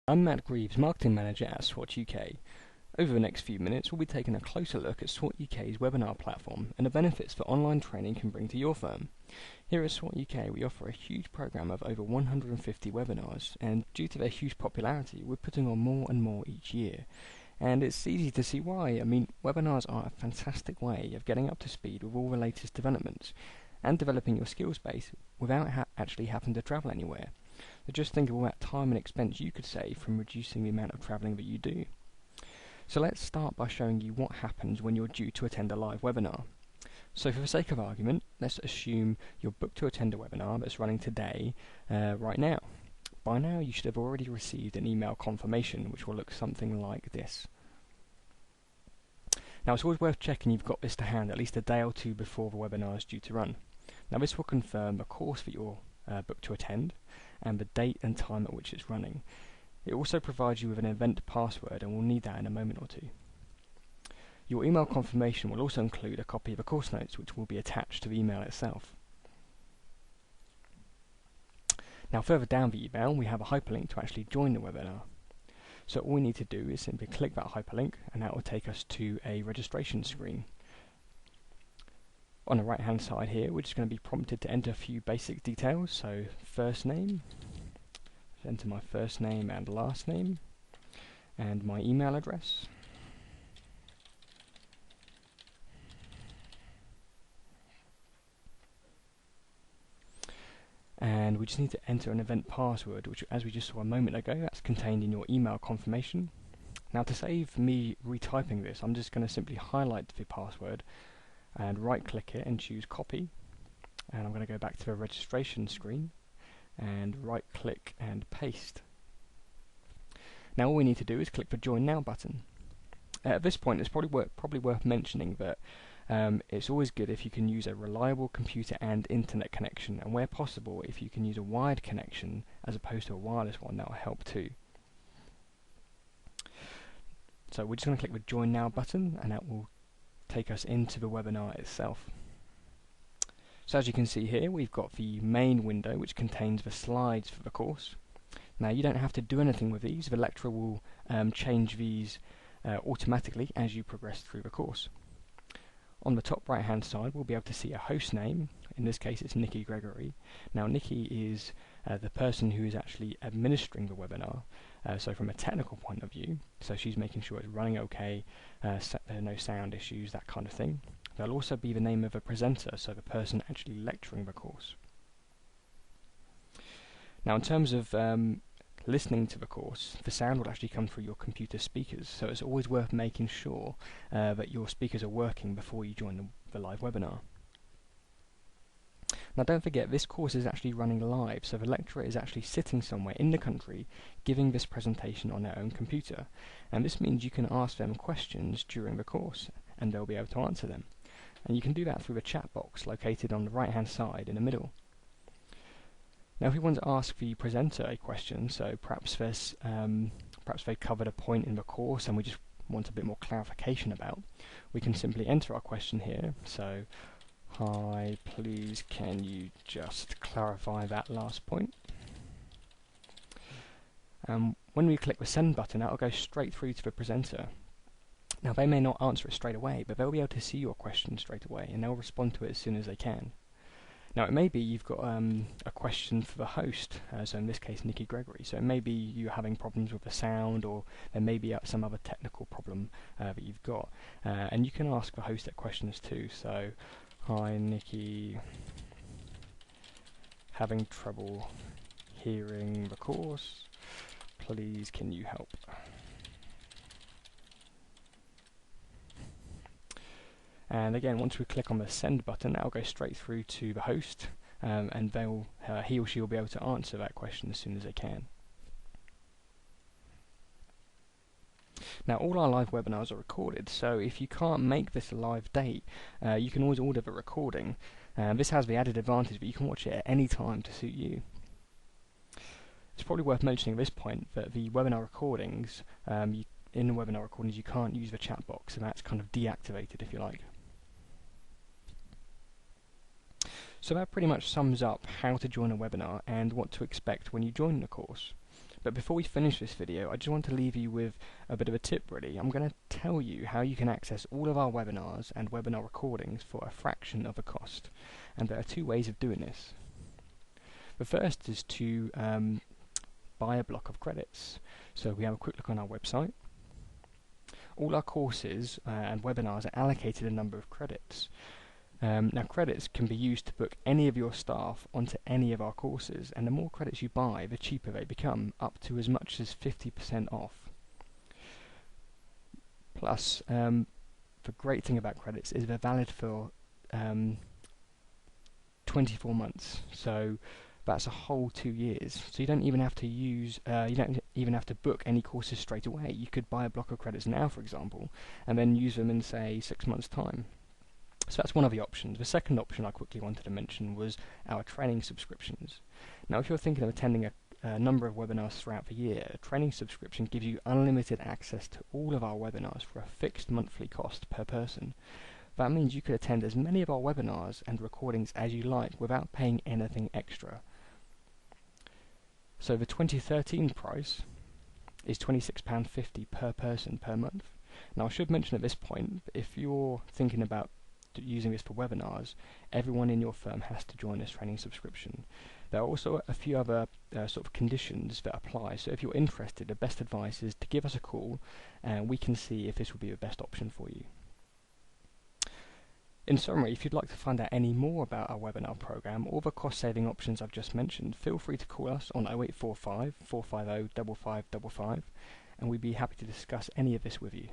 I'm Matt Greaves, Marketing Manager at SWAT UK. Over the next few minutes, we'll be taking a closer look at SWAT UK's webinar platform and the benefits that online training can bring to your firm. Here at SWAT UK, we offer a huge program of over 150 webinars, and due to their huge popularity, we're putting on more and more each year. And it's easy to see why. Webinars are a fantastic way of getting up to speed with all the latest developments and developing your skills base without actually having to travel anywhere. So just think of all that time and expense you could save from reducing the amount of travelling that you do. So let's start by showing you what happens when you're due to attend a live webinar. So for the sake of argument, let's assume you're booked to attend a webinar that's running today, right now. By now you should have already received an email confirmation which will look something like this. Now it's always worth checking you've got this to hand at least a day or two before the webinar is due to run. Now this will confirm the course that you're booked to attend and the date and time at which it's running. It also provides you with an event password, and we'll need that in a moment or two. Your email confirmation will also include a copy of the course notes which will be attached to the email itself. Now further down the email we have a hyperlink to actually join the webinar. So all we need to do is simply click that hyperlink and that will take us to a registration screen. On the right hand side here we're just going to be prompted to enter a few basic details, so first name, enter my first name and last name, and my email address. And we just need to enter an event password, which, as we just saw a moment ago, that's contained in your email confirmation. Now to save me retyping this, I'm just going to simply highlight the password and right click it and choose copy, and I'm going to go back to the registration screen and right click and paste. Now all we need to do is click the Join Now button. At this point it's probably worth mentioning that it's always good if you can use a reliable computer and internet connection, and where possible if you can use a wired connection as opposed to a wireless one, that will help too. So we're just going to click the Join Now button and that will take us into the webinar itself. So as you can see here, we've got the main window which contains the slides for the course. Now you don't have to do anything with these, the lecturer will change these automatically as you progress through the course. On the top right hand side we'll be able to see a host name, in this case it's Nikki Gregory. Now Nikki is the person who is actually administering the webinar, so from a technical point of view, so she's making sure it's running okay, there are no sound issues, that kind of thing. There'll also be the name of a presenter, so the person actually lecturing the course. Now in terms of listening to the course, the sound will actually come through your computer speakers, so it's always worth making sure that your speakers are working before you join the live webinar. Now don't forget, this course is actually running live, so the lecturer is actually sitting somewhere in the country giving this presentation on their own computer, and this means you can ask them questions during the course and they'll be able to answer them. And you can do that through the chat box located on the right hand side in the middle. Now if we want to ask the presenter a question, so perhaps they covered a point in the course and we just want a bit more clarification about, we can simply enter our question here. So, hi, please can you just clarify that last point? When we click the send button, that will go straight through to the presenter. Now they may not answer it straight away, but they'll be able to see your question straight away and they'll respond to it as soon as they can. Now it may be you've got a question for the host, so in this case Nikki Gregory, so it may be you're having problems with the sound, or there may be some other technical problem that you've got, and you can ask the host that questions too. So, hi Nikki, having trouble hearing the course, please can you help? And again, once we click on the send button, that will go straight through to the host, and he or she will be able to answer that question as soon as they can. Now all our live webinars are recorded, so if you can't make this a live date, you can always order the recording. This has the added advantage that you can watch it at any time to suit you. It's probably worth mentioning at this point that the webinar recordings, in the webinar recordings you can't use the chat box, and that's kind of deactivated if you like. So that pretty much sums up how to join a webinar and what to expect when you join the course. But before we finish this video, I just want to leave you with a bit of a tip really. I'm going to tell you how you can access all of our webinars and webinar recordings for a fraction of a cost. And there are two ways of doing this. The first is to buy a block of credits. So we have a quick look on our website. All our courses and webinars are allocated a number of credits. Now credits can be used to book any of your staff onto any of our courses, and the more credits you buy, the cheaper they become, up to as much as 50% off. Plus, the great thing about credits is they're valid for 24 months, so that's a whole 2 years. So you don't even have to book any courses straight away. You could buy a block of credits now, for example, and then use them in, say, 6 months' time. So that's one of the options. The second option I quickly wanted to mention was our training subscriptions. Now, if you're thinking of attending a number of webinars throughout the year, a training subscription gives you unlimited access to all of our webinars for a fixed monthly cost per person. That means you could attend as many of our webinars and recordings as you like without paying anything extra. So the 2013 price is £26.50 per person per month. Now I should mention at this point, if you're thinking about using this for webinars, everyone in your firm has to join this training subscription. There are also a few other sort of conditions that apply, so if you're interested, the best advice is to give us a call and we can see if this would be the best option for you. In summary, if you'd like to find out any more about our webinar program or the cost-saving options I've just mentioned, feel free to call us on 0845 450 5555 and we'd be happy to discuss any of this with you.